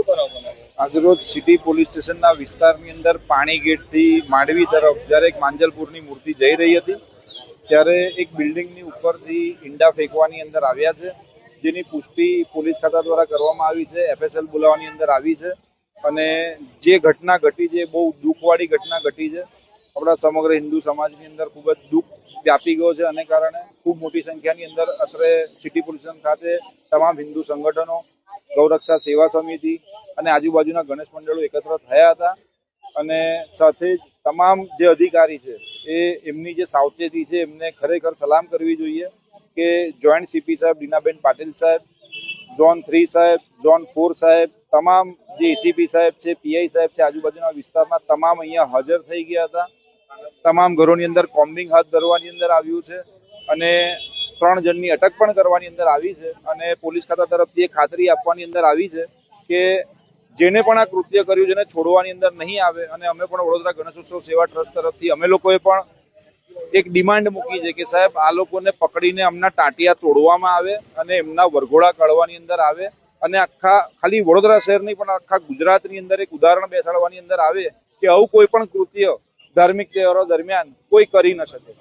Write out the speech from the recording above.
આજરોજ city police સ્ટેશનના વિસ્તારની અંદર પાણી ગેટથી માંડવી તરફ જ્યારે એક માંજલપુરની મૂર્તિ જઈ રહી હતી ત્યારે એક બિલ્ડિંગની ઉપરથી ઈંડા ફેંકવાની અંદર આવ્યા છે, જેની પુષ્ટિ પોલીસ ખાતા દ્વારા કરવામાં આવી છે. FSL બોલાવવાની અંદર આવી છે અને જે ઘટના ઘટી છે બહુ દુઃખવાળી ઘટના ઘટી છે. આપણા સમગ્ર હિન્દુ સમાજની અંદર ખૂબ જ દુઃખ વ્યાપી ગયો છે અને કારણે ખૂબ મોટી સંખ્યાની અંદર અત્રે સિટી પોલીસ સ્ટેશન ખાતે તમામ હિન્દુ સંગઠનો, ગૌરક્ષા સેવા સમિતિ અને આજુબાજુના ગણેશ મંડળો એકત્ર થયા હતા અને સાથે જ તમામ જે અધિકારી છે એમની જે સાવચેતી છે એમને ખરેખર સલામ કરવી જોઈએ કે જોઈન્ટ CP સાહેબ દીનાબેન પાટીલ સાહેબ, ઝોન 3 સાહેબ, ઝોન 4 સાહેબ, તમામ જે ACP સાહેબ છે, PI સાહેબ છે, આજુબાજુના વિસ્તારના તમામ અહીંયા હાજર થઈ ગયા હતા. તમામ ઘરોની અંદર કોમ્બિંગ હાથ ધરવાની અંદર આવ્યું છે અને 3 જણની અટક પણ કરવાની અંદર આવી છે અને પોલીસ ખાતા તરફથી ખાતરી આપવાની અંદર આવી છે કે જેને પણ આ કૃત્ય કર્યું છે એને છોડવાની અંદર નહીં આવે. અને અમે પણ વડોદરા ગણેશોત્સવ સેવા ટ્રસ્ટ તરફથી અમે લોકોએ પણ એક ડિમાન્ડ મૂકી છે કે સાહેબ આ લોકોને પકડીને અમના ટાંટિયા તોડવામાં આવે અને એમના વરઘોડા કાઢવાની અંદર આવે અને આખા ખાલી વડોદરા શહેર નહીં પણ આખા ગુજરાતની અંદર એક ઉદાહરણ બેસાડવાની અંદર આવે કે આવું કોઈ પણ કૃત્ય ધાર્મિક તહેવારો દરમિયાન કોઈ કરી ન શકે.